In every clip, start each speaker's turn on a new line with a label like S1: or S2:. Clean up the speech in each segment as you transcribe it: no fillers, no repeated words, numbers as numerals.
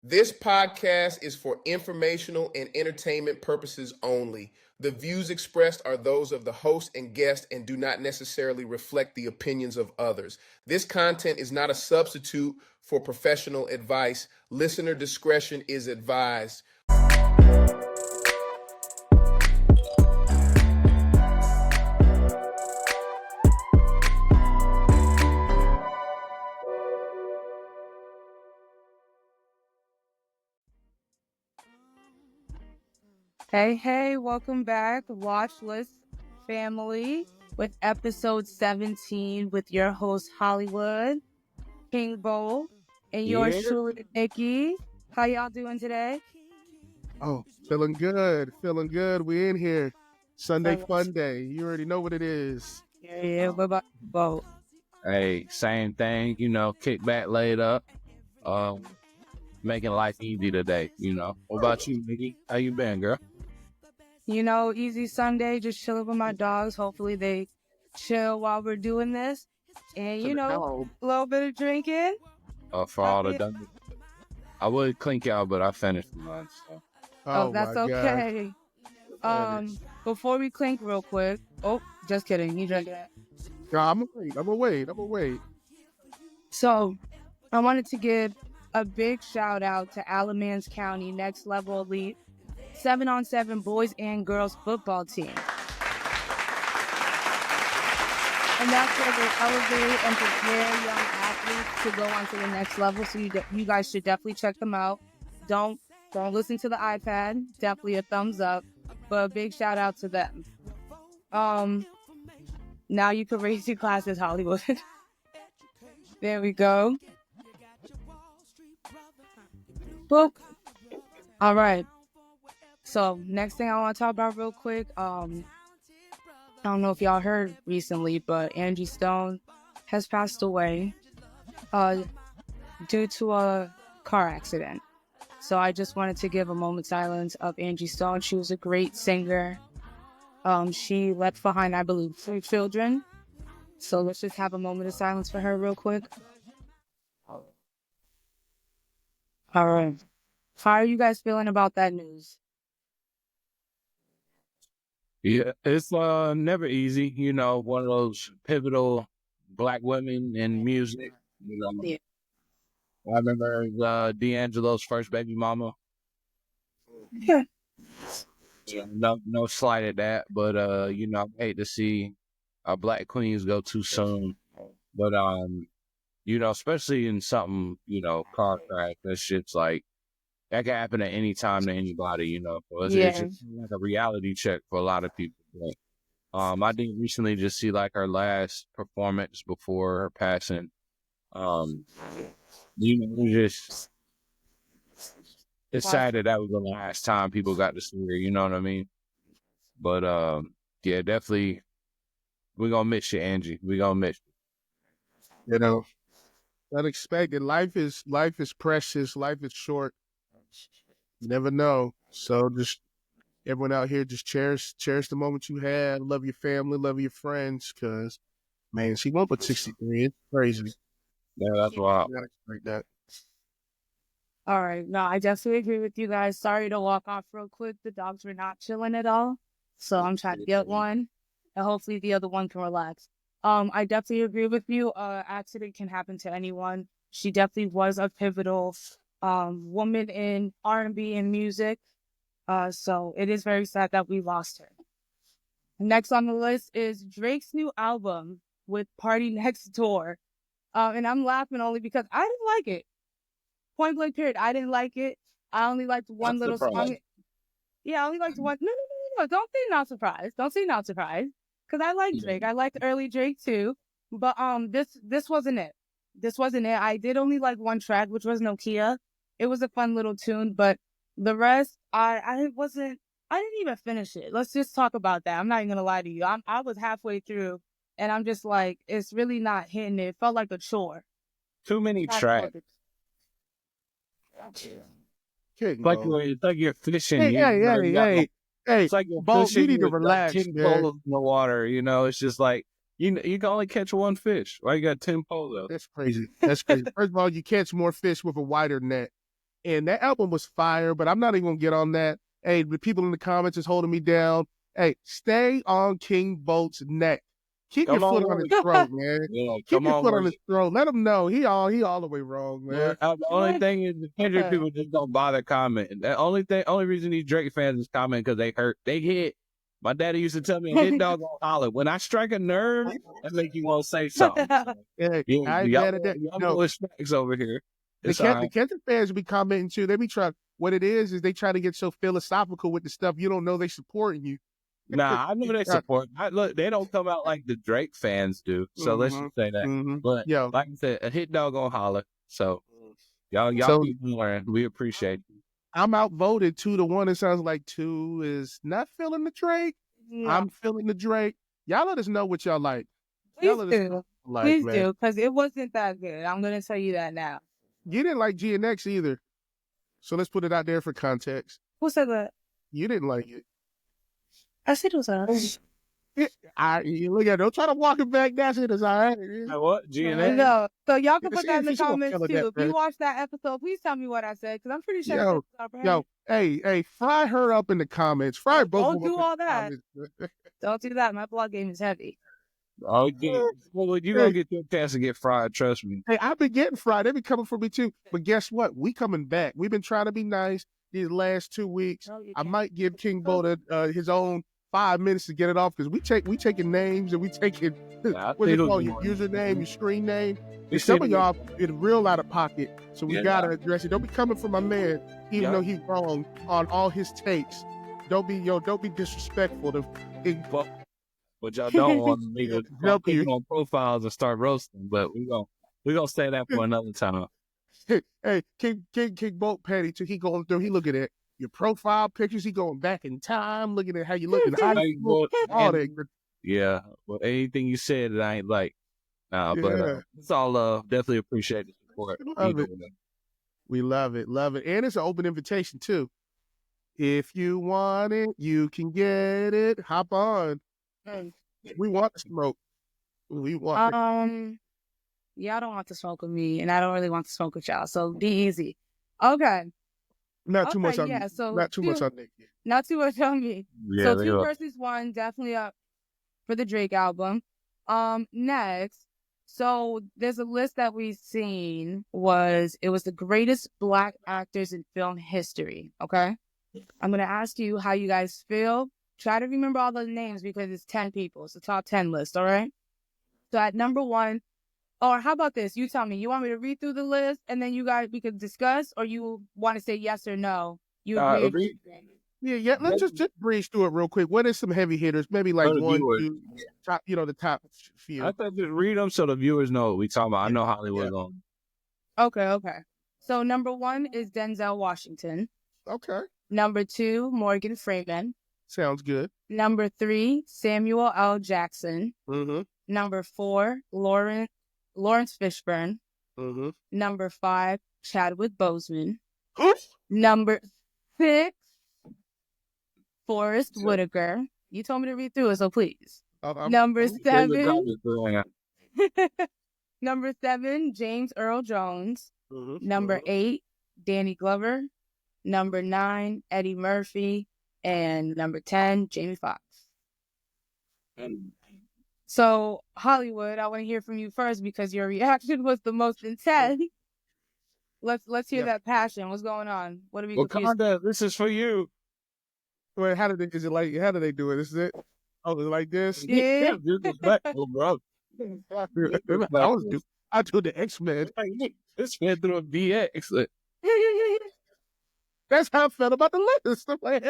S1: This podcast is for informational and entertainment purposes only. The views expressed are those of the host and guest and do not necessarily reflect the opinions of others. This content is not a substitute for professional advice. Listener discretion is advised.
S2: Hey, welcome back, Watch List family, with episode 17 with your host, Hollywood, King Bowl, and yours truly, Nikki. How y'all doing today?
S3: Oh, feeling good. We in here. Sunday fun day. You already know what it is.
S2: Yeah, what about Bo?
S4: Hey, same thing, kick back, laid up, making life easy today, What about you, Nikki? How you been, girl?
S2: Easy Sunday, just chilling with my dogs. Hopefully they chill while we're doing this. And, a little bit of drinking.
S4: For all the done. I would clink y'all, but I finished mine, so.
S2: Oh, that's okay. Before we clink real quick. Oh, just kidding. You drinking it?
S3: No, I'm gonna wait.
S2: So, I wanted to give a big shout out to Alamance County Next Level Elite 7-on-7 boys and girls football team. And that's where they elevate and prepare young athletes to go on to the next level. So you guys should definitely check them out. Don't listen to the iPad. Definitely a thumbs up. But a big shout out to them. Now you can raise your classes, Hollywood. There we go. Boop. All right. So next thing I want to talk about real quick. I don't know if y'all heard recently, but Angie Stone has passed away due to a car accident. So I just wanted to give a moment's silence of Angie Stone. She was a great singer. She left behind, I believe, 3 children. So let's just have a moment of silence for her real quick. All right. How are you guys feeling about that news?
S4: Yeah, it's never easy, one of those pivotal black women in music,
S2: Yeah.
S4: I remember D'Angelo's first baby mama.
S2: Yeah.
S4: No slight at that, but I hate to see our black queens go too soon. But especially in something, car crash, that shit's like that can happen at any time to anybody, So it's just like a reality check for a lot of people. But, I did recently just see like her last performance before her passing. It's sad that was the last time people got to see her, you know what I mean? But yeah, definitely, we're gonna miss you, Angie. We're gonna miss
S3: you. Unexpected. Life is precious. Life is short. You never know. So just everyone out here, just cherish the moment you had. Love your family, love your friends, because man, she won't put 63. It's crazy.
S4: Yeah, that's wild.
S3: You gotta expect that.
S2: All right. No, I definitely agree with you guys. Sorry to walk off real quick. The dogs were not chilling at all. So I'm trying to get one. And hopefully the other one can relax. I definitely agree with you. Accident can happen to anyone. She definitely was a pivotal woman in R&B and music. So it is very sad that we lost her. Next on the list is Drake's new album with Party Next Door. And I'm laughing only because I didn't like it. Point blank period. I didn't like it. I only liked one little song. Yeah, I only liked one. No. Don't say not surprised. Because I like Drake. I liked early Drake too. But this wasn't it. I did only like one track, which was Nokia. It was a fun little tune, but the rest, I didn't even finish it. Let's just talk about that. I'm not even gonna lie to you. I was halfway through, and I'm just like, it's really not hitting it. It felt like a chore.
S4: Too many tracks.
S3: It's
S4: like you're fishing.
S3: Hey.
S4: It's like you're fishing.
S3: You need to relax,
S4: 10
S3: man.
S4: polos in the water, It's just like you can only catch one fish. Why you got 10 polos?
S3: That's crazy. First of all, you catch more fish with a wider net. And that album was fire, but I'm not even going to get on that. Hey, the people in the comments is holding me down. Hey, stay on King Bolt's neck. Keep your foot on his throat, man.
S4: Yeah,
S3: Keep your foot on his throat. Let him know he all the way wrong, man.
S4: The only thing is the Kendrick people just don't bother commenting. The only reason these Drake fans is commenting because they hurt. They hit. My daddy used to tell me a hit dog on holler. When I strike a nerve, that make you want to say something.
S3: Yeah, I ain't mad at that.
S4: Y'all
S3: No,
S4: know it's facts over here.
S3: the Kendrick fans be commenting too. They be trying. What it is they try to get so philosophical with the stuff. You don't know they supporting you.
S4: Nah, I know they support. Look, they don't come out like the Drake fans do. So let's just say that. But like I said, a hit dog on holler. So y'all keep learning. We appreciate it.
S3: I'm outvoted 2-1. It sounds like 2 is not feeling the Drake. Yeah. I'm feeling the Drake. Y'all let us know what y'all like.
S2: Please do. Please do, because it wasn't that good. I'm going to tell you that now.
S3: You didn't like GNX either. So let's put it out there for context.
S2: Who said that?
S3: You didn't like it.
S2: I said it was all right.
S3: Look at it. Don't try to walk it back. That's it. It's all right.
S4: What? GNX?
S2: No. So y'all can put that in the comments too. If you watched that episode, please tell me what I said, because I'm pretty sure.
S3: Hey, fry her up in the comments. Fry both.
S2: Don't do all that. Don't do that. My blood game is heavy.
S4: Oh, yeah. Well, you're going to get your chance to get fried. Trust me.
S3: Hey, I've been getting fried. They be coming for me too. But guess what? We coming back. We've been trying to be nice these last 2 weeks. No, I might give King Boda his own 5 minutes to get it off, because we taking names and we taking what's it called, your username, your screen name. And some of y'all is real out of pocket, so we gotta address it. Don't be coming for my man, even though he's wrong on all his takes. Don't be disrespectful to.
S4: But y'all don't want me to click on profiles and start roasting. But we gonna say that for another time.
S3: Hey, King Bolt Petty too. He going through. He looking at your profile pictures. He going back in time, looking at how you look in high school. All that.
S4: Yeah, well, anything you said that I ain't like. But it's all definitely appreciate the support.
S3: We love it, and it's an open invitation too. If you want it, you can get it. Hop on. We want to smoke. We want.
S2: Y'all don't want to smoke with me, and I don't really want to smoke with y'all. So be easy. Okay.
S3: Not too much on me.
S2: So
S3: not too much on Nick.
S2: Not too much on me.
S4: Yeah,
S2: so 2 versus 1, definitely up for the Drake album. Next, so there's a list that we've seen it was the greatest Black actors in film history. Okay, I'm gonna ask you how you guys feel. Try to remember all the names because it's 10 people. It's a top 10 list. All right. So at number 1. Or how about this? You tell me. You want me to read through the list and then we could discuss, or you want to say yes or no? You agree?
S3: Yeah. Let's just breeze through it real quick. What is some heavy hitters? Maybe like 1, 2, top. The top few.
S4: I thought just read them so the viewers know what we talking about. I know Hollywood on.
S2: Okay. So number 1 is Denzel Washington.
S3: Okay.
S2: Number 2, Morgan Freeman.
S3: Sounds good.
S2: Number 3, Samuel L. Jackson.
S3: Mm-hmm.
S2: Number 4, Lawrence Fishburne.
S3: Mm-hmm.
S2: Number 5, Chadwick Boseman. Number 6, Forrest Whitaker. You told me to read through it, so please. Number 7. Number 7, James Earl Jones.
S3: Mm-hmm.
S2: Number 8, Danny Glover. Number 9, Eddie Murphy. And number 10, Jamie Foxx. So, Hollywood, I want to hear from you first because your reaction was the most intense. Let's hear that passion. What's going on? What are we confused?
S4: Wakanda, this is for you.
S3: Wait, how do they do it? This is it? Oh, like this?
S2: Yeah.
S4: Disrespectful, bro.
S3: I do the X-Men.
S4: This man through a BX.
S3: That's how I felt about the list. I'm like,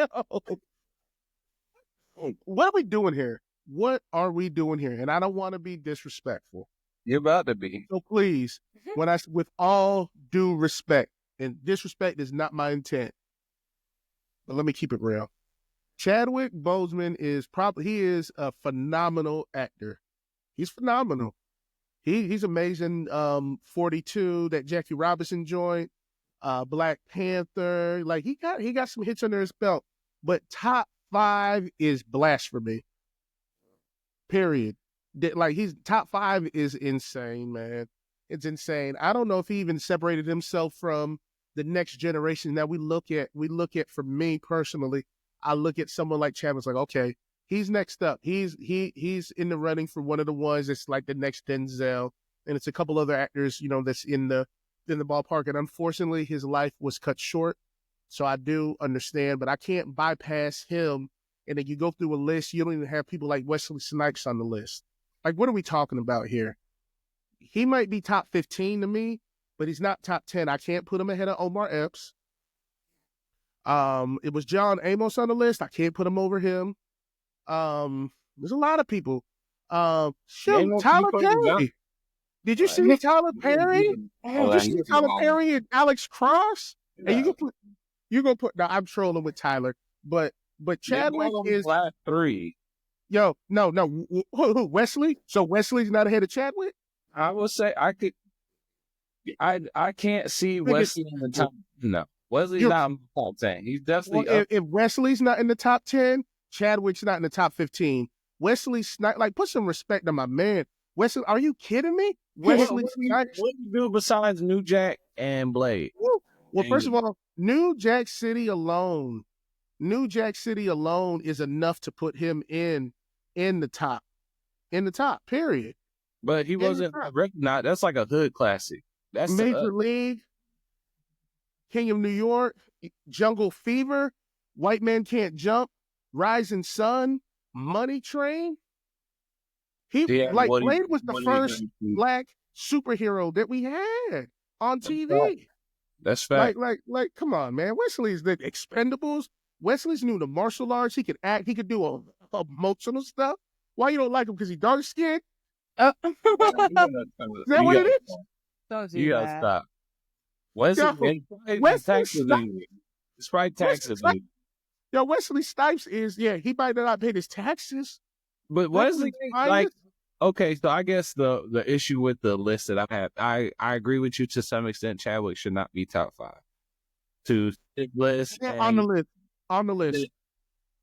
S3: what are we doing here? What are we doing here? And I don't want to be disrespectful.
S4: You're about to be.
S3: So please, with all due respect, and disrespect is not my intent, but let me keep it real. Chadwick Boseman is a phenomenal actor. He's phenomenal. He's amazing. 42, that Jackie Robinson joint. Black Panther, like he got some hits under his belt, but top 5 is blasphemy. Period. His top 5 is insane, man. It's insane. I don't know if he even separated himself from the next generation. Now we look at for me personally, I look at someone like Chadwick's like, okay, he's next up. He's in the running for one of the ones that's like the next Denzel, and it's a couple other actors, that's in the ballpark. And unfortunately, his life was cut short. So I do understand, but I can't bypass him. And then you go through a list, you don't even have people like Wesley Snipes on the list. Like, what are we talking about here? He might be top 15 to me, but he's not top 10. I can't put him ahead of Omar Epps. It was John Amos on the list. I can't put him over him. There's a lot of people. Tyler Perry. Did you see Tyler Perry? Did you see Tyler Perry and Alex Cross? Yeah. And you gonna put. Now I'm trolling with Tyler, but Chadwick is
S4: last 3.
S3: Yo, no, who? Wesley? So Wesley's not ahead of Chadwick?
S4: I will say I can't see Wesley in the top. No, Wesley's not in the top 10. He's definitely
S3: if Wesley's not in the top 10, Chadwick's not in the top 15. Wesley's not, like, put some respect on my man. Wesley, are you kidding me? Wesley Snipes.
S4: What do you do besides New Jack and Blade?
S3: Well, first of all, New Jack City alone is enough to put him in the top, period.
S4: But he wasn't recognized. That's like a hood classic. That's
S3: Major League, King of New York, Jungle Fever, White Man Can't Jump, Rising Sun, Money Train. Blade was the first black superhero that we had on TV.
S4: That's fact.
S3: Like, come on, man. Wesley's the Expendables. Wesley's knew the martial arts. He could act. He could do emotional stuff. Why you don't like him? Because he's dark skinned? Is that what it is?
S2: Don't do
S4: you
S2: that.
S4: gotta stop. Wesley it's probably taxes.
S3: Yo, Wesley Snipes he might not pay his taxes.
S4: But Wesley, okay, so I guess the issue with the list that I've had, I agree with you to some extent. Chadwick should not be top 5. To list
S3: on the list.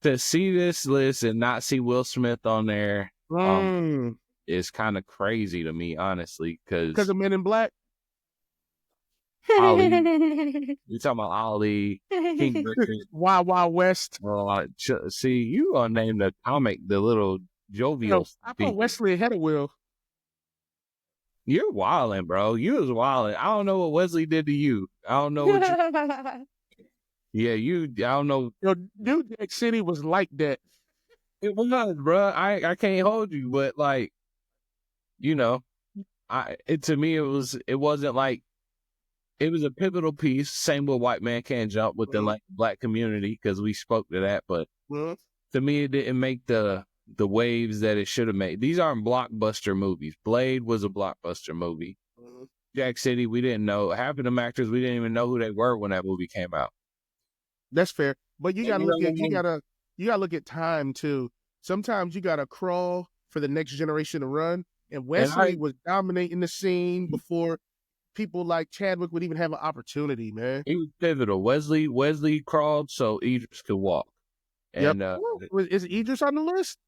S4: To see this list and not see Will Smith on there is kind of crazy to me, honestly. Because
S3: of Men in Black.
S4: Ali, you talking about Ali, King Richard,
S3: Wild Wild West.
S4: Well, see, you gonna name the comic the little jovial.
S3: I put Wesley ahead of Will.
S4: You're wilding, bro. You was wilding. I don't know what Wesley did to you. I don't know what I don't know.
S3: Yo, New Jack City was like that.
S4: It was, bro. I can't hold you, but like, to me, it wasn't like, it was a pivotal piece. Same with White Man Can't Jump within like the black community, because we spoke to that. But to me, it didn't make the waves that it should have made. These aren't blockbuster movies. Blade was a blockbuster movie. Jack City, we didn't know. Half of them actors, we didn't even know who they were when that movie came out.
S3: That's fair, but you gotta look at time too. Sometimes you gotta crawl for the next generation to run. And Wesley was dominating the scene before people like Chadwick would even have an opportunity, man.
S4: He was pivotal. Wesley crawled so Idris could walk. And
S3: is Idris on the list?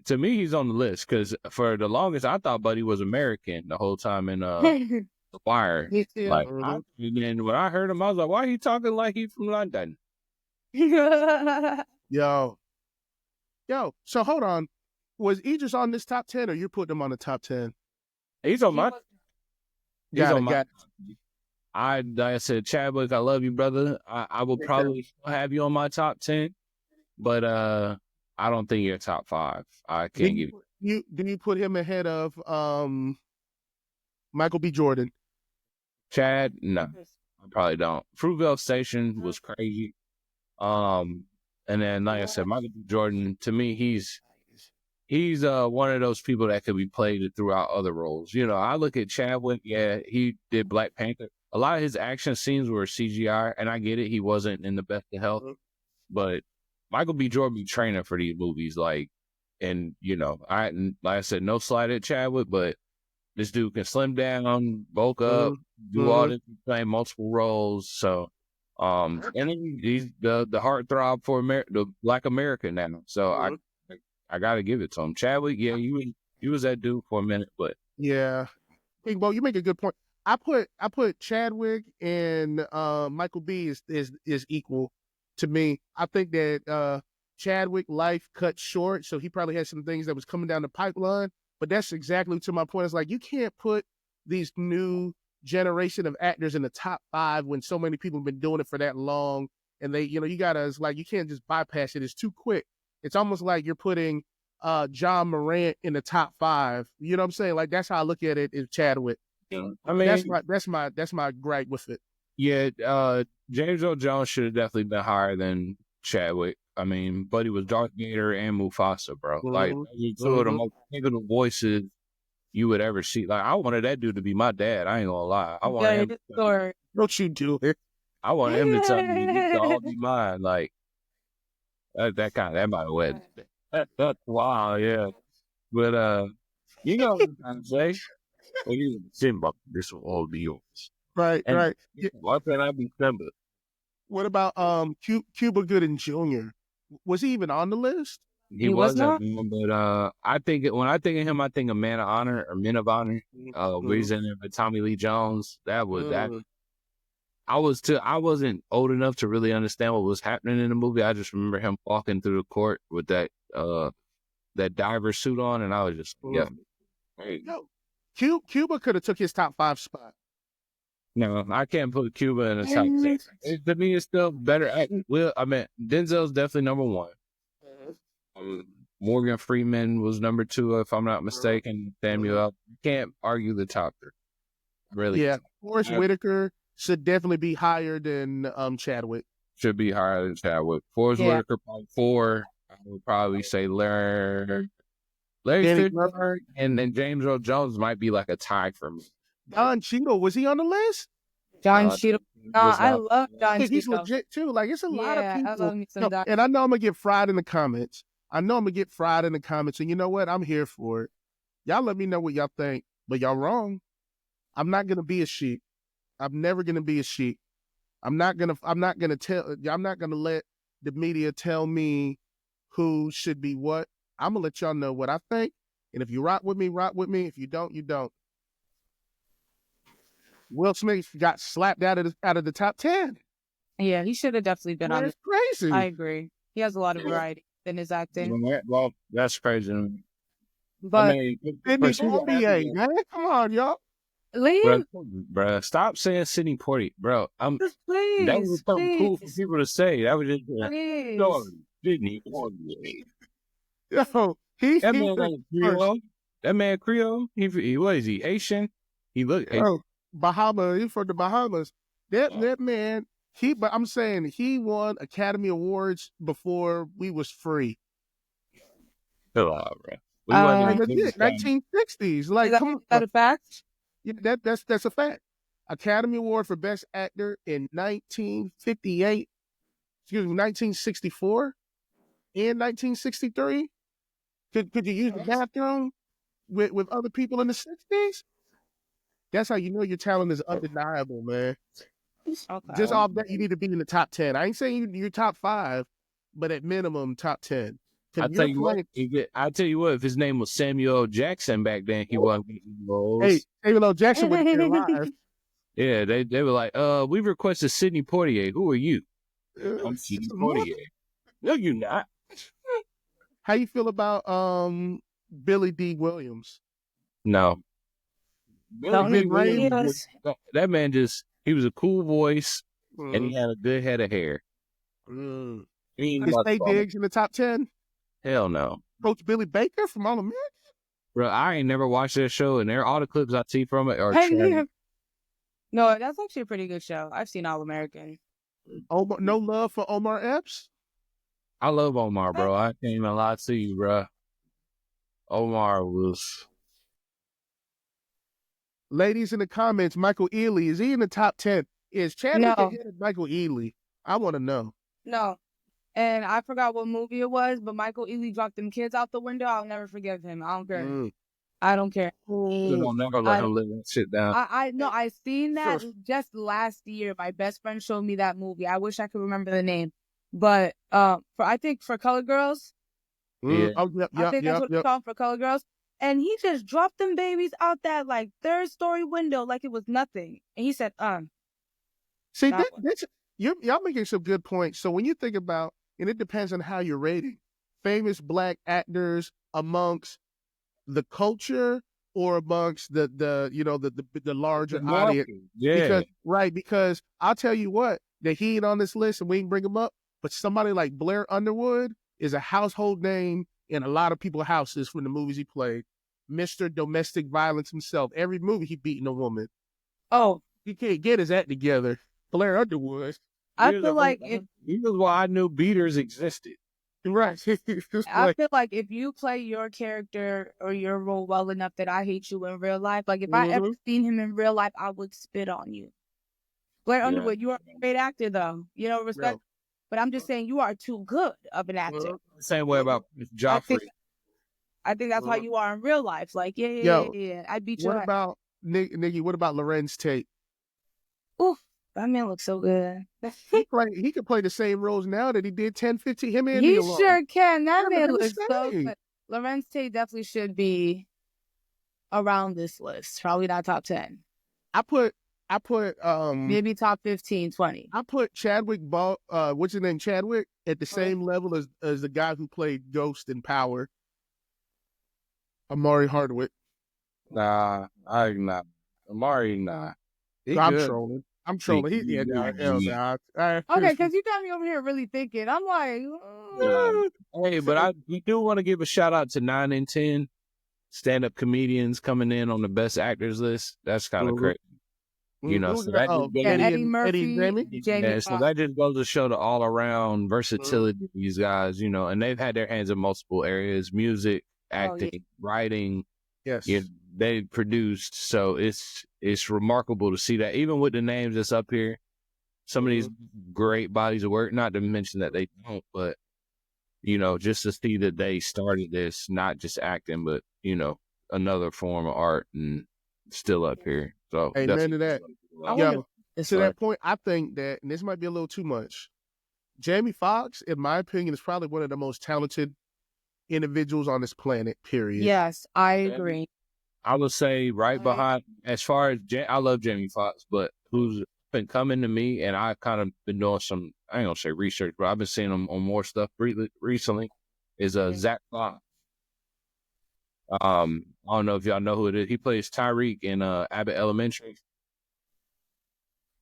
S4: To me, he's on the list because for the longest, I thought Buddy was American the whole time in The Wire. And then when I heard him, I was like, why he talking like he from London?
S3: Yo. So hold on. Was Idris on this top 10 or you put him on the top 10?
S4: He's on my.
S3: Got it.
S4: Like I said, Chadwick, I love you, brother. I will probably have you on my top 10, but I don't think you're top 5. I can't give
S3: you. Do you put him ahead of Michael B. Jordan?
S4: Chad? No, I probably don't. Fruitvale Station was crazy. And then, like I said, Michael B. Jordan, to me, he's one of those people that could be played throughout other roles. I look at Chadwick, he did Black Panther. A lot of his action scenes were CGI, and I get it, he wasn't in the best of health. But Michael B. Jordan be training for these movies, like I said, no slight at Chadwick, but this dude can slim down, bulk up, do all this, play multiple roles. So, and he's the heartthrob for the Black America now. So I gotta give it to him. Chadwick, he was that dude for a minute, but
S3: yeah. Hey, well, you make a good point. I put Chadwick and Michael B is equal to me. I think that Chadwick life cut short, so he probably had some things that was coming down the pipeline. But that's exactly to my point. It's like you can't put these new generation of actors in the top 5 when so many people have been doing it for that long, and they, you gotta, it's like you can't just bypass it. It's too quick. It's almost like you're putting John Morant in the top 5. You know what I'm saying? Like that's how I look at it. Is Chadwick.
S4: Yeah. I mean,
S3: that's my gripe with it.
S4: Yeah, James Earl Jones should have definitely been higher than Chadwick. I mean, but he was Darth Vader and Mufasa, bro. Like, two of the most pivotal voices you would ever see. Like, I wanted that dude to be my dad. I ain't gonna lie. I wanted him.
S3: Don't you do it?
S4: I wanted him to tell me to all be mine. Like, that might have went. That's wow, yeah. But you know what I'm trying to say? Well, you Simba, this will all be yours.
S3: Right,
S4: And
S3: right.
S4: why can't I be Simba?
S3: What about Cuba Gooding Jr.? Was he even on the list?
S4: He wasn't, but I think when I think of him, I think of Man of Honor or Men of Honor. Reason with Tommy Lee Jones. That was that. I wasn't old enough to really understand what was happening in the movie. I just remember him walking through the court with that diver suit on, and I was just
S3: Cuba could have took his top 5 spot.
S4: No, I can't put Cuba in the top 6. To me, it's still better. I mean, Denzel's definitely number 1. Morgan Freeman was number 2, if I'm not mistaken. Samuel, can't argue the top 3. Really?
S3: Yeah, Forrest Whitaker should definitely be higher than Chadwick.
S4: Should be higher than Chadwick. Forrest Whitaker probably 4. I would probably say Larry Fitzgerald, and then James Earl Jones might be like a tie for me.
S3: Don Cheadle, was he on the list?
S2: Don Cheadle. I love Don Cheadle.
S3: He's legit too. Like it's a lot of people.
S2: I love me some Don.
S3: And I know I'm gonna get fried in the comments. And you know what? I'm here for it. Y'all let me know what y'all think, but y'all wrong. I'm not gonna be a sheep. I'm never gonna be a sheep. I'm not gonna let the media tell me who should be what. I'm gonna let y'all know what I think. And if you rock with me, rock with me. If you don't, you don't. Will Smith got slapped out of the top 10.
S2: Yeah, he should have definitely been on it.
S3: It's crazy.
S2: I agree. He has a lot of variety in his acting.
S4: Well, that's crazy.
S2: But
S3: Sydney Poitier, man, come on, y'all.
S2: Liam,
S4: bro, stop saying Sydney Poitier, bro.
S2: please,
S4: that was something cool for people to say. That was just Sydney
S3: Poitier.
S4: Yo, that man Creole. He what is he? Asian? He look.
S3: Bahama. He's from the Bahamas. That man. But I'm saying he won Academy Awards before we was free.
S4: Chill out, bro.
S3: 1960s. Like, come on.
S2: Is that a fact?
S3: Yeah, that's a fact. Academy Award for Best Actor in 1958. Excuse me, 1964 and 1963. Could you use the bathroom with other people in the 60s? That's how you know your talent is undeniable, man. Okay. Just off that, you need to be in the top 10. I ain't saying you're top 5, but at minimum top 10.
S4: I tell you what, if his name was Samuel Jackson back then, he wasn't getting roles.
S3: Hey, Samuel L. Jackson would be alive.
S4: Yeah, they were like, we requested Sydney Poitier. Who are you? I'm Sydney Poitier. No, you're not.
S3: How you feel about Billy D. Williams?
S4: No. Billy D. Williams, that man he was a cool voice, and he had a good head of hair.
S3: Is Tay Diggs in the top 10?
S4: Hell no.
S3: Coach Billy Baker from All American?
S4: Bro, I ain't never watched that show, and all the clips I see from it are
S2: No, that's actually a pretty good show. I've seen All American.
S3: No love for Omar Epps?
S4: I love Omar, bro. I can't even lie to you, bro. Omar was...
S3: Ladies in the comments, Michael Ealy, is he in the top 10? Is Chadwick ahead of Michael Ealy? I want to know.
S2: No. And I forgot what movie it was, but Michael Ealy dropped them kids out the window. I'll never forgive him. I don't care. I don't care.
S4: I'll never let him live that shit down.
S2: I seen that just last year. My best friend showed me that movie. I wish I could remember the name. But I think for Color Girls.
S3: Yeah.
S2: I think that's what it's called, For Color Girls. And he just dropped them babies out that like 3rd-story window like it was nothing. And he said,
S3: See,
S2: that
S3: y'all making some good points. So when you think about, and it depends on how you're rating, famous black actors amongst the culture or amongst the larger audience.
S4: Yeah.
S3: Because I'll tell you what, that he ain't on this list and we can bring him up, but somebody like Blair Underwood is a household name in a lot of people's houses from the movies he played. Mr. Domestic Violence himself. Every movie he beating a woman.
S2: Oh,
S3: He can't get his act together. Blair Underwood.
S2: I feel like if
S4: This is why I knew beaters existed.
S3: Right.
S2: I feel like if you play your character or your role well enough that I hate you in real life, like if I ever seen him in real life, I would spit on you. Blair Underwood, you are a great actor though. You know, respect.
S3: No.
S2: But I'm just saying you are too good of an actor.
S4: Same way about Joffrey.
S2: I think that's how you are in real life. Like,
S3: Yo,
S2: yeah. I beat you.
S3: What about Nikki? What about Lorenz Tate?
S2: Ooh, that man looks so good.
S3: He could play the same roles now that he did 10, 15. Him and
S2: He
S3: alone.
S2: sure can. That
S3: Yeah,
S2: man
S3: but
S2: looks so
S3: insane.
S2: good. Lorenz Tate definitely should be around this list. Probably not top 10.
S3: I put
S2: Maybe top 15, 20.
S3: I put Chadwick what's his name? Chadwick at the same level as the guy who played Ghost in Power. Amari Hardwick.
S4: Nah, I'm not. Amari, nah.
S3: I'm trolling.
S2: Okay, because you got me over here really thinking. I'm like,
S4: Hey, but we do want to give a shout out to 9 and 10 stand-up comedians coming in on the best actors list. That's kind of crazy. You know, so that
S2: Eddie Murphy,
S4: Jamie so that just goes to show the all-around versatility of these guys, you know, and they've had their hands in multiple areas: music, acting, writing.
S3: Yes,
S4: they produced. So it's remarkable to see that, even with the names that's up here, some of these great bodies of work. Not to mention that they don't, but you know, just to see that they started this, not just acting, but you know, another form of art, and still up here. So
S3: amen to that. To that point, I think that, and this might be a little too much, Jamie Foxx, in my opinion, is probably one of the most talented individuals on this planet, period.
S2: Yes, I agree.
S4: I would say right behind, as far as, I love Jamie Foxx, but who's been coming to me, and I kind of been doing some, I ain't gonna say research, but I've been seeing him on more stuff recently, is Zach Fox. I don't know if y'all know who it is. He plays Tyreek in Abbott Elementary.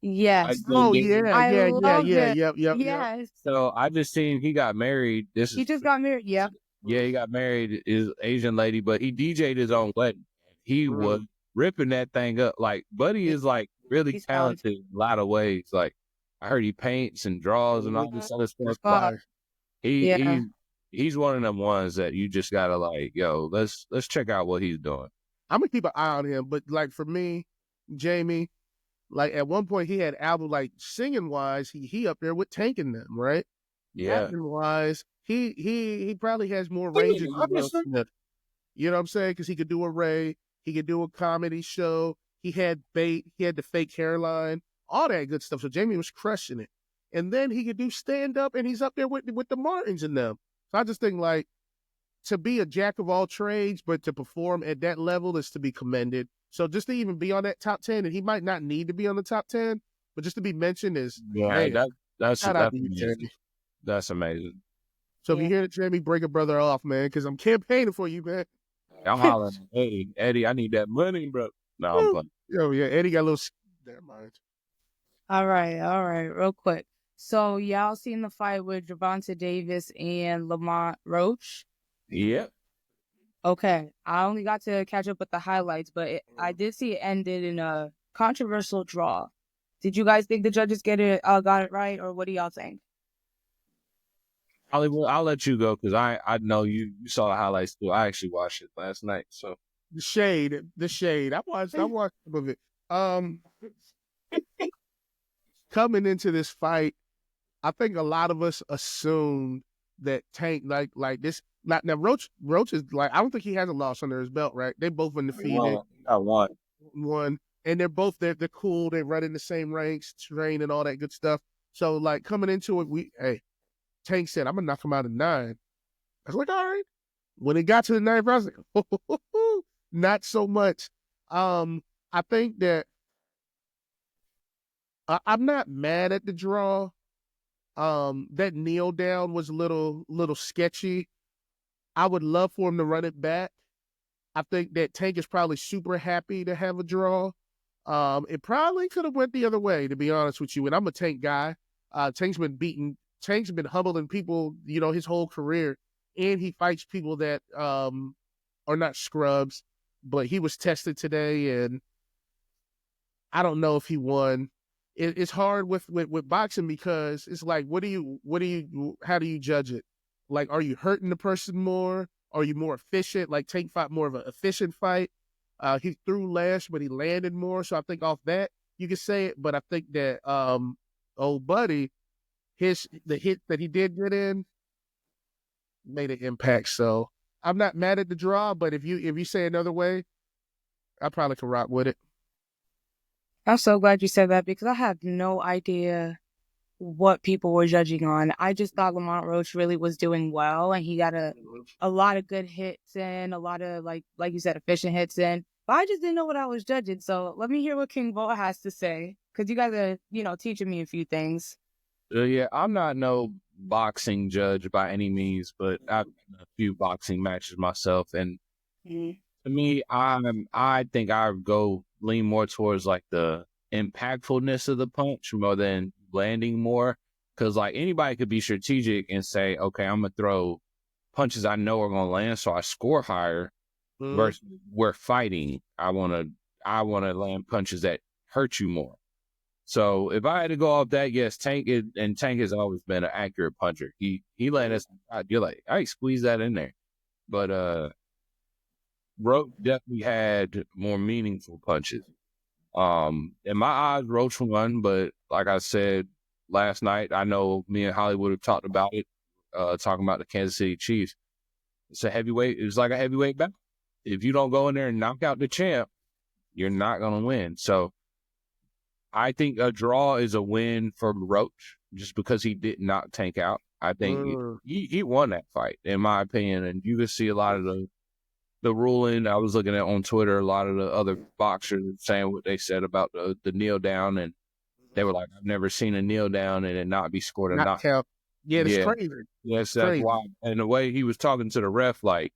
S2: Yes.
S3: I love it.
S2: Yes.
S4: So I just seen he got married.
S2: He just got married. Yeah.
S4: Yeah, he got married. Is Asian lady, but he DJ'd his own wedding. He was ripping that thing up. Like, Buddy is like really talented in a lot of ways. Like, I heard he paints and draws and all this other stuff. He's one of them ones that you just gotta like, yo, let's check out what he's doing.
S3: I'm gonna keep an eye on him, but like for me, Jamie, like at one point he had album, like singing wise, he up there with Tank and them, right?
S4: Yeah.
S3: Acting wise, he probably has more range. You know what I'm saying? Because he could do a Ray, he could do a comedy show. He had bait, he had the fake hairline, all that good stuff. So Jamie was crushing it, and then he could do stand up, and he's up there with the Martins and them. So I just think, like, to be a jack of all trades, but to perform at that level is to be commended. So just to even be on that top 10, and he might not need to be on the top 10, but just to be mentioned is,
S4: that's amazing. That's amazing.
S3: So if you hear it, Jamie, break a brother off, man, because I'm campaigning for you, man.
S4: I'm hollering, hey, Eddie, I need that money, bro. No, I'm playing.
S3: Yo, yeah, Eddie got a little, never mind.
S2: All right, real quick. So y'all seen the fight with Gervonta Davis and Lamont Roach?
S4: Yep.
S2: Okay, I only got to catch up with the highlights, but I did see it ended in a controversial draw. Did you guys think the judges got it right, or what do y'all think?
S4: I'll let you go because I know you saw the highlights too. I actually watched it last night. So
S3: the shade. I watched some of it. Coming into this fight, I think a lot of us assumed that Tank like this. Now Roach is like, I don't think he has a loss under his belt, right? They both undefeated.
S4: I won.
S3: And they're both they're cool. They run in the same ranks, train, and all that good stuff. So like coming into it, Tank said, "I'm gonna knock him out in 9." I was like, all right. When it got to the ninth round, I was like, not so much. I think that I'm not mad at the draw. That kneel down was a little sketchy. I would love for him to run it back. I think that Tank is probably super happy to have a draw. It probably could have went the other way, to be honest with you. And I'm a Tank guy. Tank's been humbling people, his whole career. And he fights people that are not scrubs. But he was tested today, and I don't know if he won. It's hard with boxing because it's like, how do you judge it? Like, are you hurting the person more? Are you more efficient? Like, Tank fought more of an efficient fight. He threw less, but he landed more. So I think off that you can say it. But I think that old buddy, the hit that he did get in made an impact. So I'm not mad at the draw, but if you say another way, I probably could rock with it.
S2: I'm so glad you said that because I have no idea what people were judging on. I just thought Lamont Roach really was doing well, and he got a lot of good hits in, a lot of like you said, efficient hits in. But I just didn't know what I was judging. So let me hear what King Bo has to say, because you guys are teaching me a few things.
S4: Yeah, I'm not no boxing judge by any means, but I've done a few boxing matches myself, and to me, I think I lean more towards like the impactfulness of the punch more than landing more. Because like anybody could be strategic and say, okay, I'm gonna throw punches I know are gonna land, so I score higher. Versus we're fighting, I wanna land punches that hurt you more. So if I had to go off that, yes, Tank has always been an accurate puncher. He landed, you're like, I squeeze that in there, but Roach definitely had more meaningful punches. In my eyes, Roach won, but like I said last night, I know me and Hollywood have talked about it, talking about the Kansas City Chiefs. It's like a heavyweight battle. If you don't go in there and knock out the champ, you're not going to win. So I think a draw is a win for Roach just because he did not Tank out. I think he won that fight, in my opinion, and you can see a lot of the ruling. I was looking at on Twitter, a lot of the other boxers saying what they said about the kneel down, and they were like, I've never seen a kneel down and it not be scored a knockout.
S3: Yeah, it's crazy.
S4: Yes, that's why. And the way he was talking to the ref, like,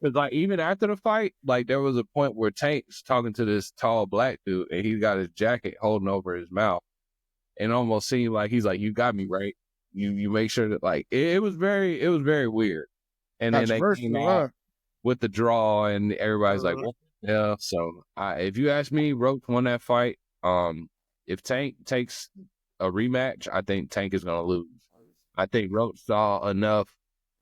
S4: because like even after the fight, like there was a point where Tank's talking to this tall black dude, and he's got his jacket holding over his mouth, and almost seemed like he's like, "You got me right. You make sure that like it was very weird." And then they came out with the draw, and everybody's like, "What the hell?" So if you ask me, Roach won that fight. If Tank takes a rematch, I think Tank is gonna lose. I think Roach saw enough.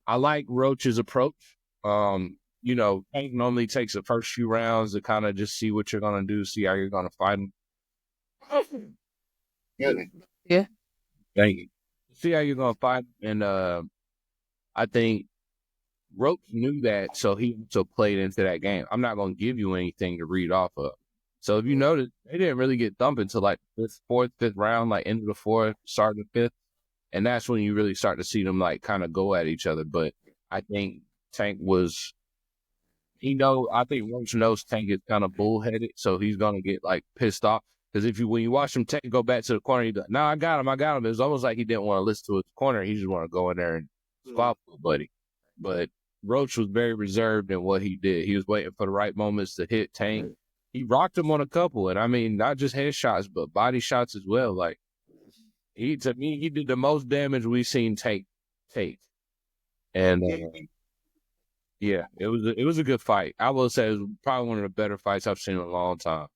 S4: I like Roach's approach. Tank normally takes the first few rounds to kind of just see what you're gonna do, see how you're gonna fight him.
S2: Yeah.
S4: Thank you. See how you're gonna fight him, and I think Roach knew that, so he also played into that game. I'm not gonna give you anything to read off of. So if you notice, they didn't really get thumped until like fourth, fifth round, like into the fourth, start of the fifth. And that's when you really start to see them like kind of go at each other. But I think Tank was, I think Roach knows Tank is kind of bullheaded, so he's gonna get like pissed off. Because when you watch him Tank go back to the corner, he's like, "No, I got him." It's almost like he didn't want to listen to his corner. He just want to go in there and squabble with buddy. But Roach was very reserved in what he did. He was waiting for the right moments to hit Tank. He rocked him on a couple, and I mean, not just headshots, but body shots as well. Like, to me, he did the most damage we've seen Tank take. And yeah, it was a good fight. I will say it was probably one of the better fights I've seen in a long time.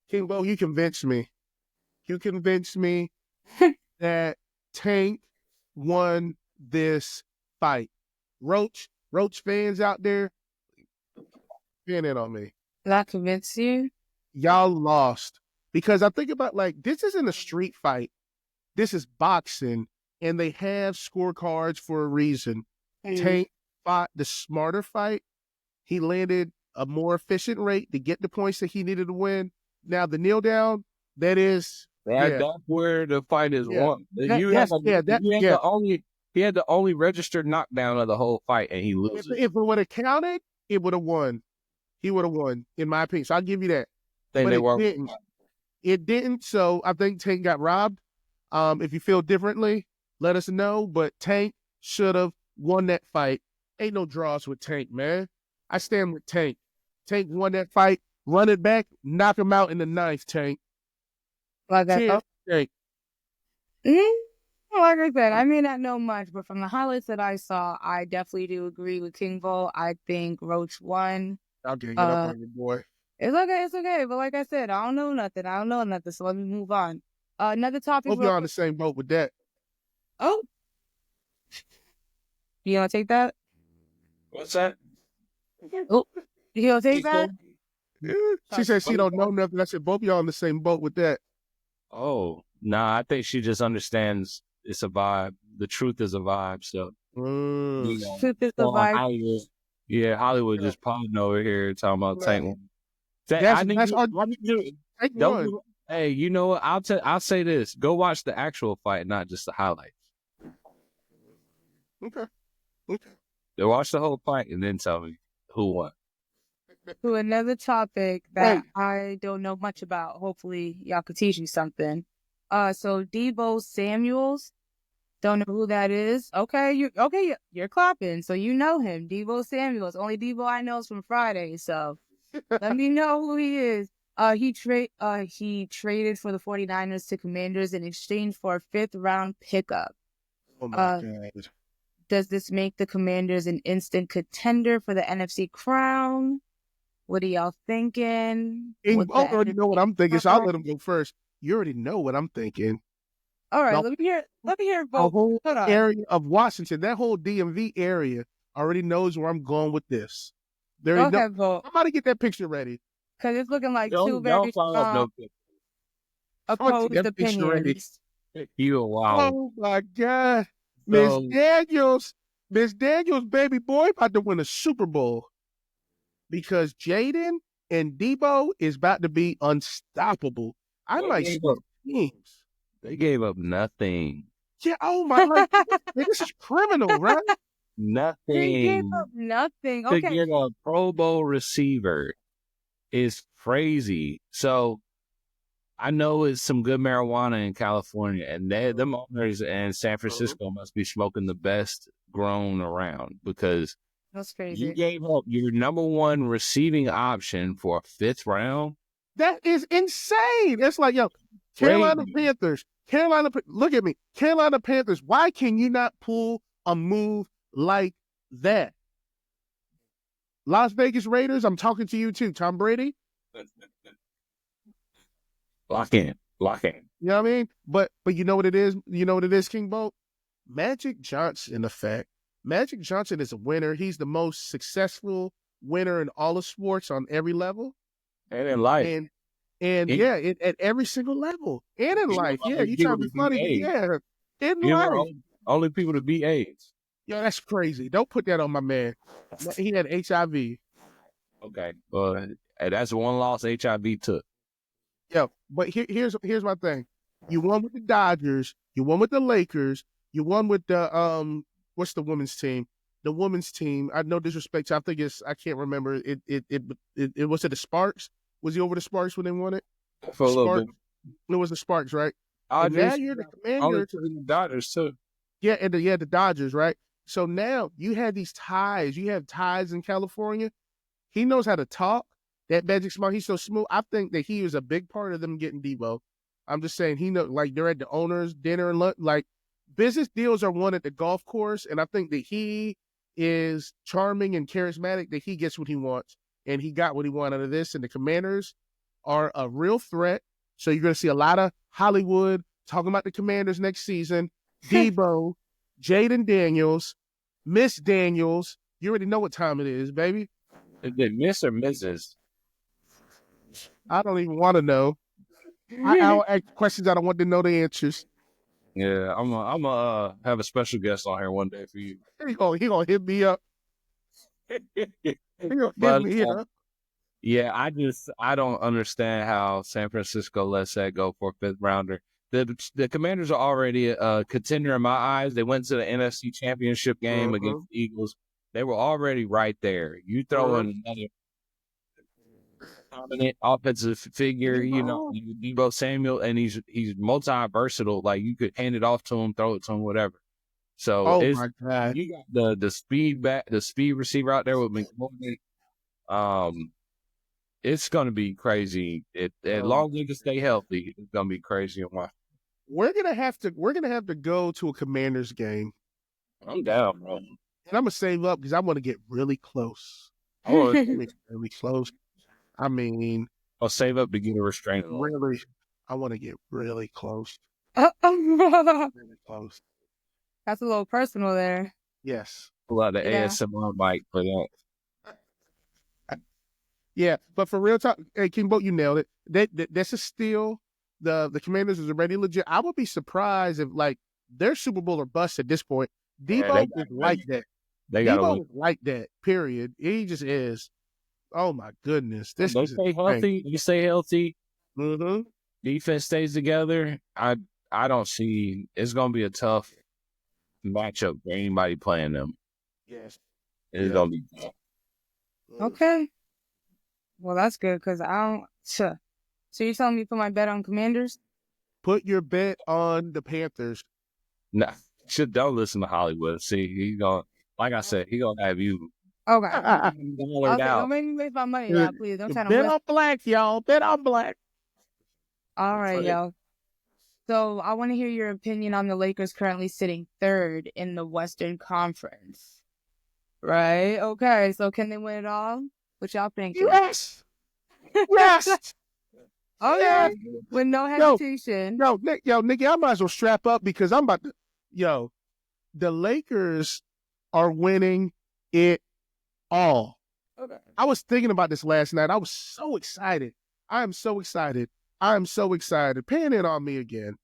S3: King Bo, you convinced me. You convinced me that Tank won this fight. Roach fans out there, fan in on me.
S2: That convinced you?
S3: Y'all lost. Because I think about, like, this isn't a street fight. This is boxing, and they have scorecards for a reason. Tank fought the smarter fight. He landed a more efficient rate to get the points that he needed to win. Now, the kneel down, that is...
S4: That's where the fight is won. He had the only registered knockdown of the whole fight, and he loses.
S3: If it would have counted, it would have won. He would have won, in my opinion. So I'll give you that.
S4: Then
S3: But
S4: they
S3: it
S4: were
S3: didn't. It didn't. So I think Tank got robbed. If you feel differently, let us know. But Tank should have won that fight. Ain't no draws with Tank, man. I stand with Tank. Tank won that fight. Run it back. Knock him out in the ninth, Tank.
S2: Like I
S3: Cheers,
S2: thought.
S3: Tank.
S2: Like I said, I may not know much, but from the highlights that I saw, I definitely do agree with King Bo. I think Roach won.
S3: I'll get up on you, boy.
S2: It's okay. But like I said, I don't know nothing. So let me move on. Another topic.
S3: Hope you're on the same boat with that.
S2: Oh, you gonna take that?
S4: What's that?
S2: Oh, you gonna take that?
S3: Yeah. She said she don't know nothing. I said both y'all on the same boat with that.
S4: Oh, nah, I think she just understands it's a vibe. The truth is a vibe. So, you know,
S2: Truth is the vibe.
S4: Hollywood just popping over here talking about Tank. Hey, you know what? I'll say this. Go watch the actual fight, not just the highlights.
S3: Okay.
S4: Go watch the whole fight and then tell me who won.
S2: To another topic that I don't know much about. Hopefully, y'all could teach me something. So Deebo Samuels, don't know who that is. Okay, you're clapping, so you know him. Deebo Samuels. Only Deebo I know is from Friday, so let me know who he is. He traded for the 49ers to Commanders in exchange for a 5th-round pickup.
S3: Oh my God.
S2: Does this make the Commanders an instant contender for the NFC crown? What are y'all thinking?
S3: You already know what I'm thinking, so I'll let him go first. You already know what I'm thinking.
S2: All right, let me hear both.
S3: The whole area of Washington, that whole DMV area, already knows where I'm going with this. I'm about to get that picture ready.
S2: Because it's looking like two very opposed opinions.
S4: You wow.
S3: Oh my God. Miss Daniels, baby boy, about to win a Super Bowl. Because Jaden and Deebo is about to be unstoppable. I like teams.
S4: They gave up nothing.
S3: Yeah, oh my God. This is criminal, right?
S4: Nothing.
S2: They gave up nothing. Okay.
S4: To get a Pro Bowl receiver is crazy. So I know it's some good marijuana in California, and them owners in San Francisco must be smoking the best grown around, because
S2: that's crazy.
S4: You gave up your number one receiving option for a 5th round.
S3: That is insane. It's like, Carolina Panthers. Look at me. Carolina Panthers. Why can you not pull a move like that? Las Vegas Raiders, I'm talking to you too. Tom Brady.
S4: Lock in.
S3: You know what I mean? But you know what it is? You know what it is, King Bo? Magic Johnson effect. Magic Johnson is a winner. He's the most successful winner in all of sports on every level.
S4: And in life.
S3: At every single level. And in life. Yeah, you trying to be funny. But yeah, in life.
S4: Only people to beat AIDS.
S3: Yo, that's crazy. Don't put that on my man. He had HIV.
S4: Okay. That's one loss HIV took.
S3: Yeah, but here's my thing. You won with the Dodgers. You won with the Lakers. You won with the what's the women's team? The women's team. I no disrespect. I think I can't remember. It was it the Sparks? Was he over the Sparks when they won it?
S4: For a little bit.
S3: It was the Sparks, right?
S4: And
S3: now you're the Commander.
S4: The Dodgers too.
S3: Yeah, and the Dodgers, right? So now you have these ties. You have ties in California. He knows how to talk. That Magic Smart, he's so smooth. I think that he was a big part of them getting Deebo. I'm just saying, he know, like, they're at the owners' dinner and lunch. Like, business deals are won at the golf course, and I think that he is charming and charismatic, that he gets what he wants, and he got what he wanted out of this. And the Commanders are a real threat. So you're going to see a lot of Hollywood talking about the Commanders next season. Deebo, Jaden Daniels, Miss Daniels. You already know what time it is, baby.
S4: Is it Miss or Mrs.?
S3: I don't even want to know. I'll ask questions. I don't want to know the answers.
S4: Yeah, I'm gonna have a special guest on here one day for you.
S3: He gonna hit me up. He gonna hit me up.
S4: Yeah, I don't understand how San Francisco lets that go for a 5th rounder. the Commanders are already a contender in my eyes. They went to the NFC Championship game against the Eagles. They were already right there. You throw in another dominant offensive figure, Deebo Samuel, and he's multi-versatile. Like, you could hand it off to him, throw it to him, whatever. So
S3: my God.
S4: you got the speed receiver out there with McMorgan. It's gonna be crazy. As long as they can stay healthy, it's gonna be crazy.
S3: We're gonna have to go to a Commanders game.
S4: I'm down, bro.
S3: And I'm gonna save up because I want to get really close. I want to get really close. I mean,
S4: I'll save up to get a restraining order.
S3: really, I want to get really close.
S2: Really
S3: close.
S2: That's a little personal there.
S3: Yes.
S4: Pull out the ASMR mic for that.
S3: Yeah, but for real talk, hey, King Boat, you nailed it. That's a steal. The Commanders is already legit. I would be surprised if, like, they're Super Bowl or bust at this point. Deebo is like that. Deebo is like that, period. He just is. Oh, my goodness.
S4: They stay healthy. You stay healthy.
S3: Mm-hmm.
S4: Defense stays together. I don't see – it's going to be a tough matchup for anybody playing them.
S3: Yes.
S4: It's going to be tough.
S2: Okay. Well, that's good because I don't. So you're telling me to put my bet on Commanders?
S3: Put your bet on the Panthers.
S4: Nah, don't listen to Hollywood. See, he's going. Like I said, he's gonna have you.
S2: Okay.
S4: Okay,
S2: don't make me waste my money now, please. Don't try to
S3: bet on black, y'all. Bet on black.
S2: All right, y'all. So I want to hear your opinion on the Lakers currently sitting third in the Western Conference. Right. Okay. So can they win it all? What y'all think?
S3: Yes. Yes.
S2: Okay. Yes. With no hesitation.
S3: Nikki, I might as well strap up because I'm about to. The Lakers are winning it all.
S2: Okay.
S3: I was thinking about this last night. I was so excited. I am so excited. Pan it on me again.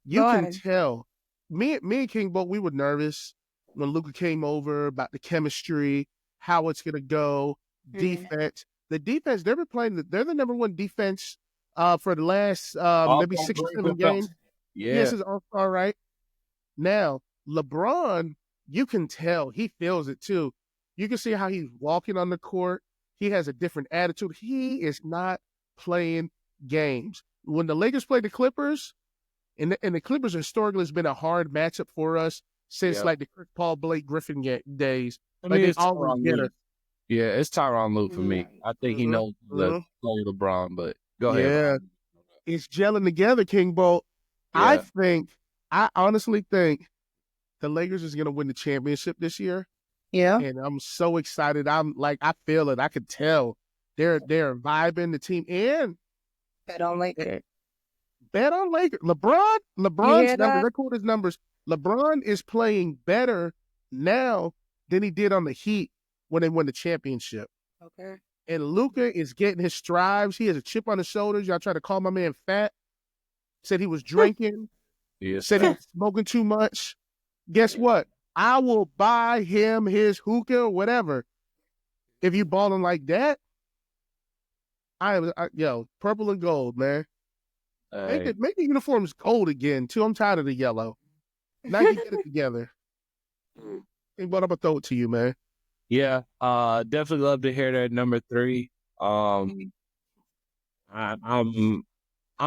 S3: You can tell. Me and King Boat, we were nervous when Luca came over about the chemistry, how it's gonna go, defense. The defense, they're the number one defense for the last maybe 6 or 7 games.
S4: Yeah.
S3: Yes, it's all right. Now, LeBron, you can tell he feels it too. You can see how he's walking on the court. He has a different attitude. He is not playing games. When the Lakers play the Clippers, and the Clippers historically has been a hard matchup for us since like the Chris Paul, Blake Griffin days. Like they always get us.
S4: Yeah, it's Tyronn Lue for me. I think he knows the play LeBron, but go ahead.
S3: Yeah, it's gelling together, King Bolt. Yeah. I honestly think the Lakers is going to win the championship this year.
S2: Yeah.
S3: And I'm so excited. I feel it. I could tell they're vibing the team. And
S2: bet on Lakers.
S3: LeBron's numbers. Let's quote his numbers. LeBron is playing better now than he did on the Heat when they won the championship.
S2: Okay.
S3: And Luca is getting his strides. He has a chip on his shoulders. Y'all try to call my man fat. Said he was drinking. Said he was smoking too much. Guess what? I will buy him his hookah or whatever. If you balling like that, purple and gold, man. Make the uniforms gold again, too. I'm tired of the yellow. Now you get it together. Hey, but I'm going to throw it to you, man.
S4: Yeah, definitely love to hear that number 3. I'm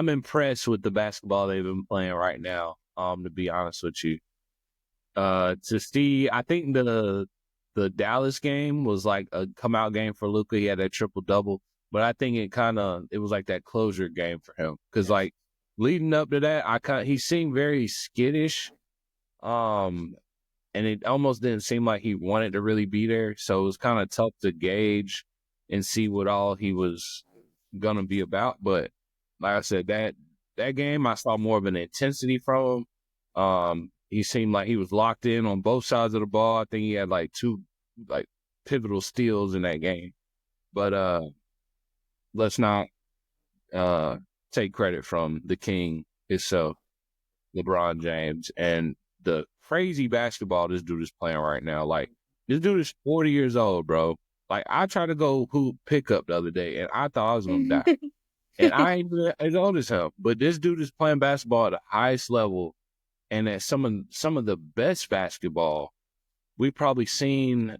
S4: impressed with the basketball they've been playing right now, to be honest with you. To see, I think the Dallas game was like a come-out game for Luka. He had that triple-double. But I think it was like that closure game for him. Because, like, leading up to that, he seemed very skittish. And it almost didn't seem like he wanted to really be there. So it was kind of tough to gauge and see what all he was going to be about. But like I said, that game, I saw more of an intensity from him. He seemed like he was locked in on both sides of the ball. I think he had like 2 pivotal steals in that game. But let's not take credit from the king himself, LeBron James, and the crazy basketball this dude is playing right now. Like, this dude is 40 years old, bro. Like, I tried to go hoop pickup the other day, and I thought I was going to die. And I ain't even as old as him. But this dude is playing basketball at the highest level and at some of the best basketball we've probably seen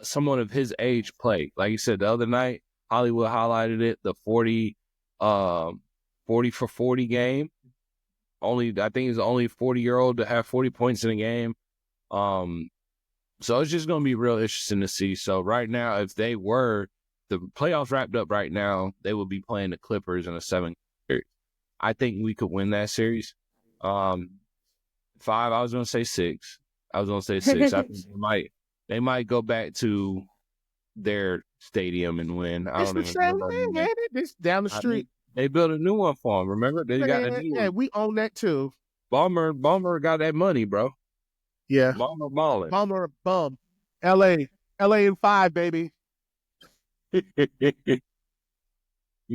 S4: someone of his age play. Like you said the other night, Hollywood highlighted it, the 40 for 40 game. I think he's the only 40-year-old to have 40 points in a game. So it's just going to be real interesting to see. So right now, if the playoffs wrapped up right now, they would be playing the Clippers in a 7 series. I think we could win that series. 5, I was going to say 6. I think they might go back to their stadium and win. I
S3: It's
S4: don't
S3: the
S4: even
S3: same
S4: remember.
S3: thing, ain't it? It's down the street.
S4: They built a new one for him. Remember, they got a new
S3: Yeah,
S4: one.
S3: we own that too.
S4: Ballmer got that money, bro.
S3: Yeah,
S4: Ballmer balling.
S3: Palmer bum. L.A. in 5, baby.
S4: You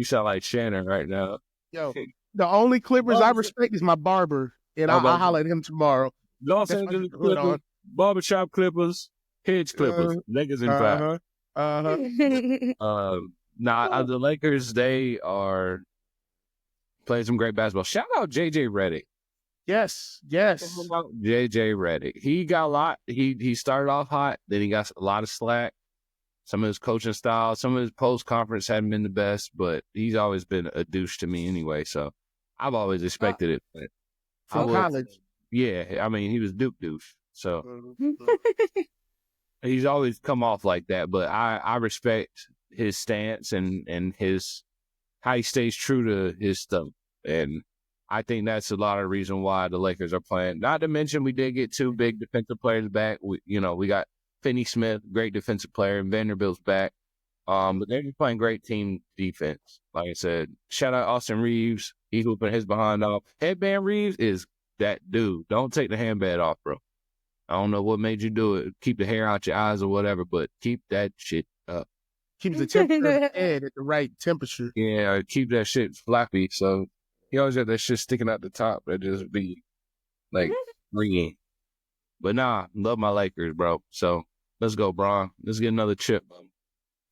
S4: sound like Shannon right now.
S3: Yo, the only Clippers I respect is my barber, and I'll holler at him tomorrow.
S4: Los
S3: That's
S4: Angeles
S3: what I put
S4: Clippers,
S3: on.
S4: barbershop Clippers, hedge Clippers, niggas in 5. The Lakers, they are playing some great basketball. Shout out JJ Redick.
S3: Yes.
S4: JJ Redick. He got a lot. He started off hot, then he got a lot of slack. Some of his coaching style, some of his post-conference hadn't been the best, but he's always been a douche to me anyway, so I've always expected it. But
S3: From college.
S4: Yeah, I mean, he was Duke douche, so he's always come off like that, but I respect his stance and his how he stays true to his stuff, and I think that's a lot of the reason why the Lakers are playing. Not to mention we did get 2 big defensive players back. We got Finney-Smith, great defensive player, and Vanderbilt's back. But they're just playing great team defense. Like I said, shout out Austin Reeves. He's hooping his behind off. Headband Reeves is that dude. Don't take the handband off, bro. I don't know what made you do it. Keep the hair out your eyes or whatever, but keep that shit up.
S3: Keeps the temperature of the head at the right temperature.
S4: Yeah, keep that shit flappy. So he always got that shit sticking out the top. That just be like ringing. But nah, love my Lakers, bro. So let's go, Bron. Let's get another chip.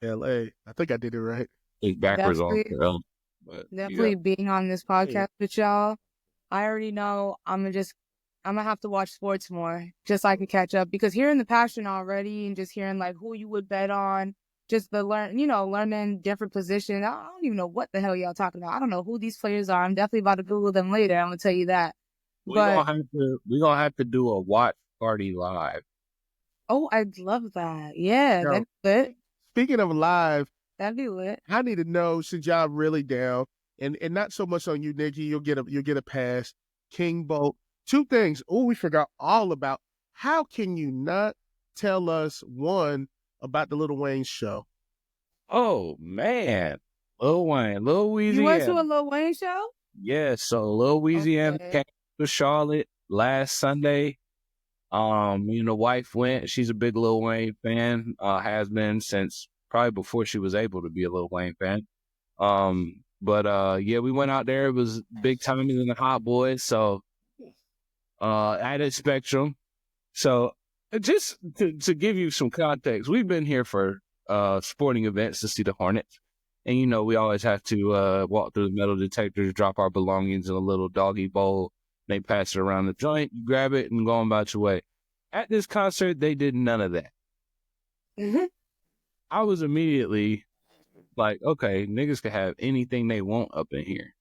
S3: L.A. I think I did it right.
S4: Think backwards
S2: Definitely.
S4: on. But
S2: Definitely being on this podcast with y'all. I already know I'm gonna have to watch sports more just so I can catch up, because hearing the passion already and just hearing like who you would bet on, just learning different positions. I don't even know what the hell y'all talking about. I don't know who these players are. I'm definitely about to Google them later. I'm gonna tell you that.
S4: we gonna have to do a watch party live.
S2: Oh, I'd love that. Yeah,
S3: Yo,
S2: that'd be lit.
S3: Speaking of live,
S2: That'd be lit.
S3: I need to know, since y'all really down, and not so much on you, Nikki. You'll get a pass. King Bolt. 2 things. Oh, we forgot all about. How can you not tell us one about the Lil Wayne show?
S4: Oh man, Lil Wayne, Lil Louisiana.
S2: You went to a Lil Wayne show?
S4: Yeah, so Lil Louisiana came to Charlotte last Sunday. Wife went. She's a big Lil Wayne fan. Has been since probably before she was able to be a Lil Wayne fan. We went out there. It was big time in the Hot Boys. So, added Spectrum. So, just to give you some context, we've been here for sporting events to see the Hornets, and we always have to walk through the metal detectors, drop our belongings in a little doggy bowl. They pass it around the joint, you grab it, and go on about your way. At this concert, they did none of that.
S2: Mm-hmm.
S4: I was immediately like, okay, niggas can have anything they want up in here.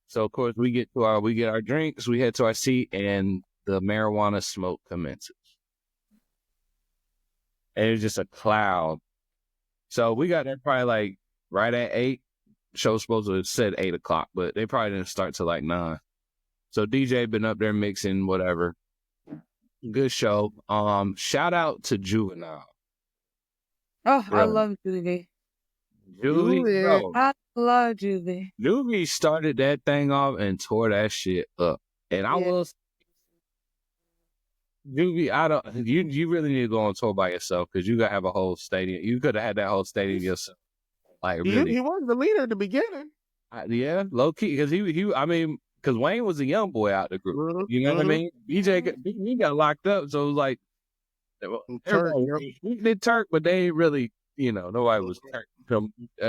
S4: So of course we get our drinks, we head to our seat, and the marijuana smoke commences. And it's just a cloud. So we got there probably like right at 8. The show was supposed to have said 8 o'clock, but they probably didn't start till like 9. So DJ been up there mixing whatever. Good show. Shout out to Juvenile.
S2: Oh,
S4: Bro.
S2: I love Juvie.
S4: Juvie, bro.
S2: I love Juvie.
S4: Juvie started that thing off and tore that shit up. And I was Juvie, you really need to go on tour by yourself, because you gotta have a whole stadium. You could have had that whole stadium yourself. Like really.
S3: He was the leader at the beginning.
S4: Yeah, low key, because because Wayne was a young boy out the group.
S3: Mm-hmm.
S4: You know what I mean? BJ got locked up, so it was like
S3: Turk,
S4: he did Turk, but they ain't really nobody was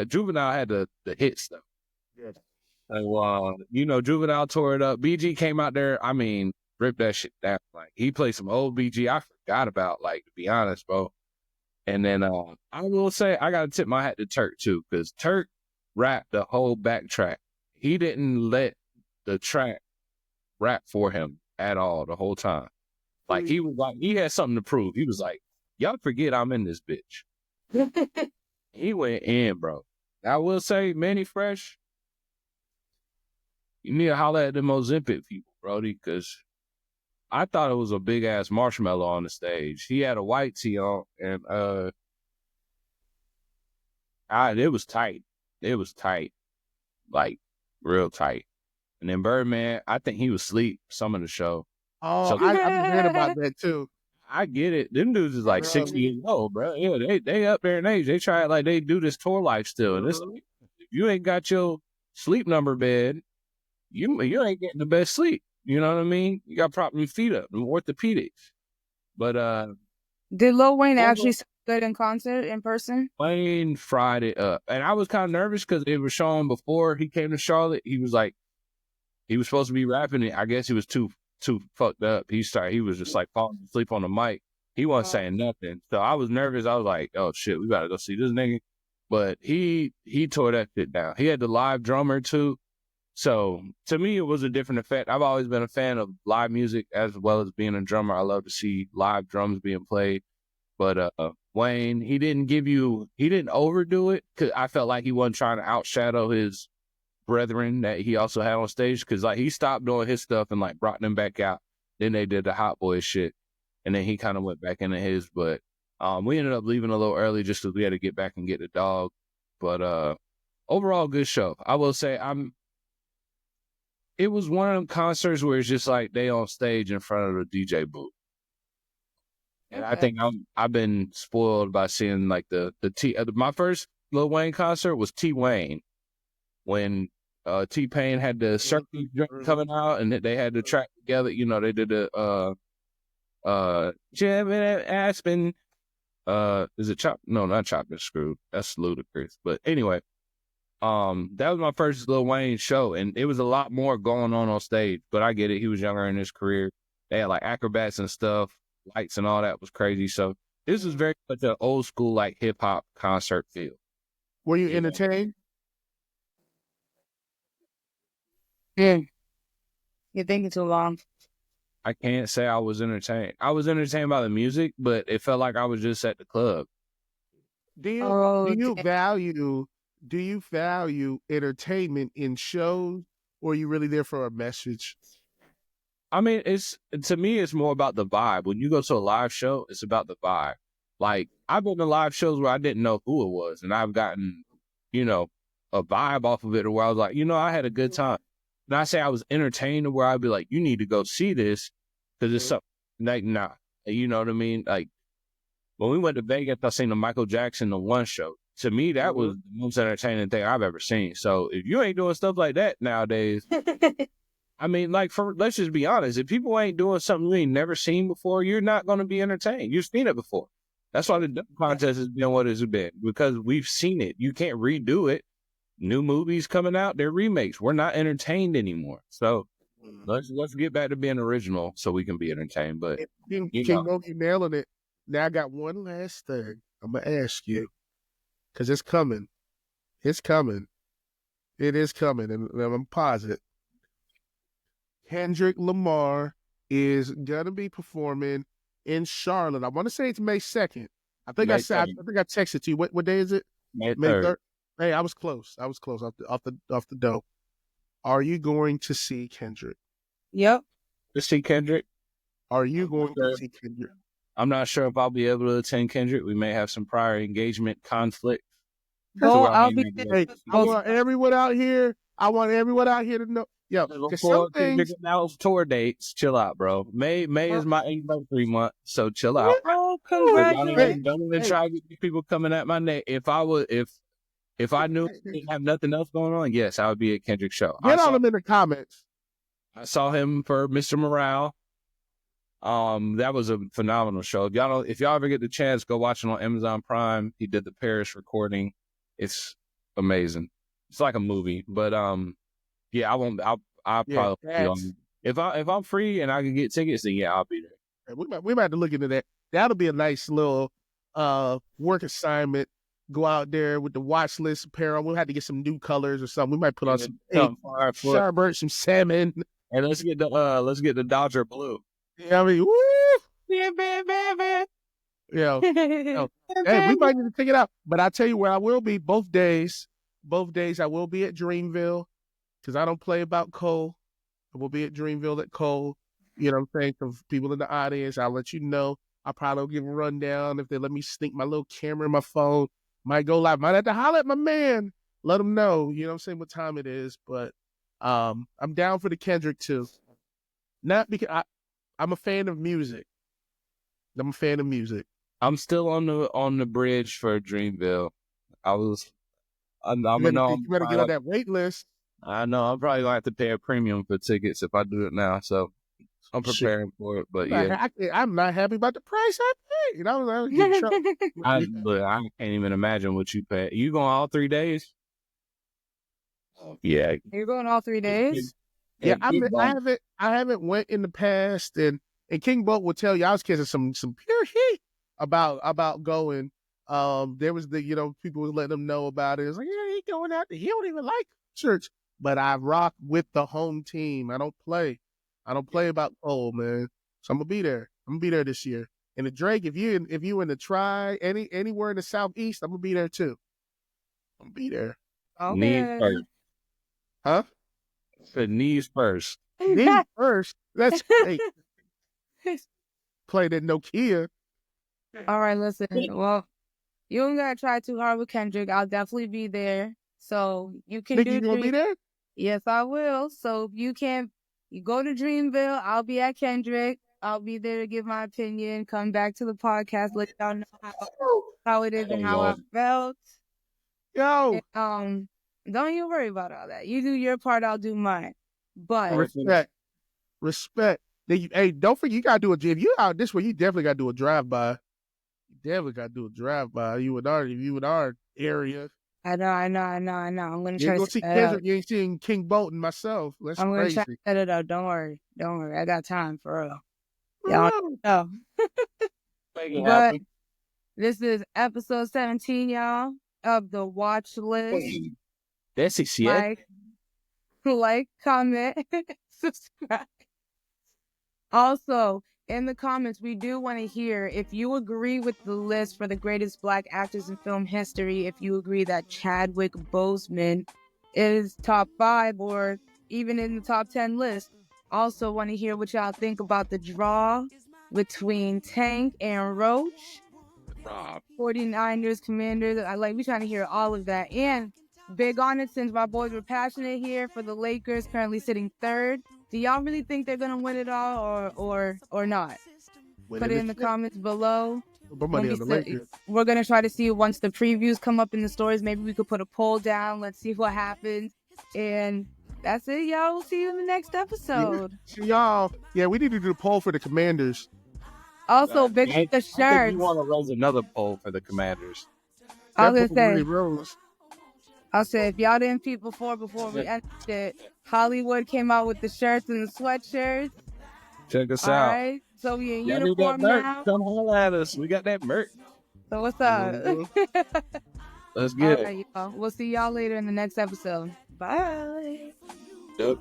S4: Juvenile had the hits though.
S3: Yeah.
S4: Like, Juvenile tore it up. BG came out there. I mean, ripped that shit down. Like he played some old BG. I forgot about. Like to be honest, bro. And then I will say I gotta tip my hat to Turk too, because Turk rapped the whole backtrack. He didn't let the track rap for him at all the whole time. Like he was like he had something to prove. He was like, y'all forget I'm in this bitch. He went in, bro. I will say, Manny Fresh, you need to holler at them Ozempic people, Brody, because I thought it was a big ass marshmallow on the stage. He had a white tee on, and it was tight. It was tight, like real tight. And then Birdman, I think he was asleep some of the show.
S3: Oh,
S4: So-
S3: I've heard about that too.
S4: I get it. Them dudes is like 60 years old, bro. Yeah, they up there in age. They try like they do this tour life still. And it's like, if you ain't got your sleep number bed, you ain't getting the best sleep. You know what I mean? You got propping your feet up, orthopedics. But
S2: Did Lil Wayne actually sound good in concert in person?
S4: Wayne fried it up. And I was kind of nervous because it was showing before he came to Charlotte. He was supposed to be rapping it. I guess he was too fucked up. He was just like falling asleep on the mic. He wasn't saying nothing. So I was nervous. I was like, oh shit, we gotta go see this nigga. But he tore that shit down. He had the live drummer too. So to me, it was a different effect. I've always been a fan of live music as well as being a drummer. I love to see live drums being played. But Wayne, he didn't overdo it, because I felt like he wasn't trying to outshadow his brethren that he also had on stage, because like he stopped doing his stuff and like brought them back out. Then they did the Hot Boy shit, and then he kind of went back into his. But we ended up leaving a little early just because we had to get back and get the dog. But overall, good show. I will say it was one of them concerts where it's just like they on stage in front of the DJ booth. And I think I've been spoiled by seeing like my first Lil Wayne concert was T Wayne, when T-Pain had the circuit coming out and they had the track together. They did the Jim and Aspen. Is it Chop? No, not Chop and Screw. That's ludicrous. But anyway, that was my first Lil Wayne show, and it was a lot more going on stage. But I get it. He was younger in his career. They had like acrobats and stuff, lights and all that was crazy. So this was very much an old school like hip hop concert feel.
S3: Were you entertained?
S2: You're thinking too long.
S4: I can't say I was entertained. I was entertained by the music, but it felt like I was just at the club.
S3: Do you value entertainment in shows, or are you really there for a message?
S4: I mean, to me, it's more about the vibe. When you go to a live show, it's about the vibe. Like, I've been to live shows where I didn't know who it was, and I've gotten, a vibe off of it, where I was like, I had a good time. And I say I was entertained, where I'd be like, you need to go see this, because it's something like, nah. You know what I mean? Like, when we went to Vegas, I seen the Michael Jackson The One show. To me, that was the most entertaining thing I've ever seen. So if you ain't doing stuff like that nowadays, I mean, like, let's just be honest. If people ain't doing something you ain't never seen before, you're not going to be entertained. You've seen it before. That's why the dunk contest has been what it's been, because we've seen it. You can't redo it. New movies coming out, they're remakes. We're not entertained anymore. So let's get back to being original so we can be entertained. But
S3: King Mo, you nailing it. Now I got one last thing I'm gonna ask you, because it's coming. It's coming. It is coming, and I'm positive. Kendrick Lamar is gonna be performing in Charlotte. I want to say it's May 2nd. I think I texted to you. What day is it?
S4: May 3rd.
S3: Hey, I was close. Off the dope. Are you going to see Kendrick?
S2: Yep.
S4: To see Kendrick?
S3: Are you going to see Kendrick?
S4: I'm not sure if I'll be able to attend Kendrick. We may have some prior engagement conflict.
S2: I'll be there.
S3: Hey, I want everyone out here to know. Yo,
S4: before Kendrick announced tour dates, chill out, bro. May is my anniversary month, so chill out.
S2: Oh, congratulations!
S4: Don't even try to get people coming at my neck. If I knew I didn't have nothing else going on, yes, I would be at Kendrick's show.
S3: Get on him in the comments.
S4: I saw him for Mr. Morale. That was a phenomenal show. If y'all ever get the chance, go watch it on Amazon Prime. He did the Paris recording. It's amazing. It's like a movie, but yeah, I won't. I'll probably be on. If I'm free and I can get tickets, then yeah, I'll be there.
S3: We might have to look into that. That'll be a nice little work assignment. Go out there with the watch list apparel. We'll have to get some new colors or something. We might put on some Charbert, some salmon,
S4: and let's get the Dodger blue.
S3: Yeah, I mean, woo! Yeah, hey, we might need to take it out. But I'll tell you where I will be both days. Both days I will be at Dreamville because I don't play about Cole. I will be at Dreamville at Cole. You know what I'm saying? For people in the audience, I'll let you know. I'll probably give a rundown if they let me sneak my little camera in my phone. Might go live. Might have to holler at my man. Let him know. You know what I'm saying? What time it is. But I'm down for the Kendrick too. Not because I'm a fan of music. I'm
S4: still on the bridge for Dreamville.
S3: You better get on that wait list.
S4: I know. I'm probably gonna have to pay a premium for tickets if I do it now. So I'm preparing for it. But
S3: I'm not happy about the price I paid. You know,
S4: I can't even imagine what you pay. You going all 3 days? Yeah.
S2: You're going all 3 days?
S3: Yeah, I haven't went in the past, and King Bolt will tell you I was catching some pure heat about going. There was people was letting him know about it. It's like, yeah, he going out there. He don't even like church, but I rock with the home team. I don't play about Cole, man. So I'm gonna be there. This year. And the Drake, if you in the Tri, anywhere in the Southeast, I'm gonna be there too. I'm gonna be there.
S2: Okay.
S4: Knees first.
S3: Huh?
S4: Said knees first.
S3: Knees first. That's great. Play that Nokia.
S2: All right, listen. Well, you don't gotta try too hard with Kendrick. I'll definitely be there. So you can
S3: Think you gonna be there?
S2: Yes, I will. So you go to Dreamville. I'll be at Kendrick. I'll be there to give my opinion. Come back to the podcast. Let y'all know how it is and how I felt.
S3: Yo.
S2: And, don't you worry about all that. You do your part. I'll do mine. But
S3: respect. Hey, don't forget you gotta do if you out this way, you definitely gotta do a drive-by. You in our area.
S2: I know. I'm gonna try to
S3: see Kendrick. You ain't seeing King Bolton myself. That's
S2: I'm
S3: crazy.
S2: Gonna try to set it up. Don't worry. I got time for real. Y'all know. But this is episode 17, y'all, of the watch list.
S4: That's it.
S2: Like, comment, subscribe. Also, in the comments, we do want to hear if you agree with the list for the greatest Black actors in film history, if you agree that Chadwick Boseman is top 5 or even in the top 10 list. Also want to hear what y'all think about the draw between Tank and Roach. 49ers, Commanders. We trying to hear all of that. And big on it, since my boys were passionate here for the Lakers, currently sitting 3rd. Do y'all really think they're gonna win it all, or not? Put it in the comments below. We're gonna try to see once the previews come up in the stories. Maybe we could put a poll down. Let's see what happens. And that's it, y'all. We'll see you in the next episode.
S3: Y'all, we need to do a poll for the Commanders.
S2: Also, big up the shirt.
S4: I think you want to raise another poll for the Commanders.
S2: I was gonna say. I'll say, if y'all didn't peep before we ended it, Hollywood came out with the shirts and the sweatshirts.
S4: Check us
S2: out.
S4: All
S2: right. So we in uniform now.
S4: Come holler at us. We got that merch.
S2: So what's up?
S4: Let's get it.
S2: All right, y'all. We'll see y'all later in the next episode. Bye.
S4: Yep.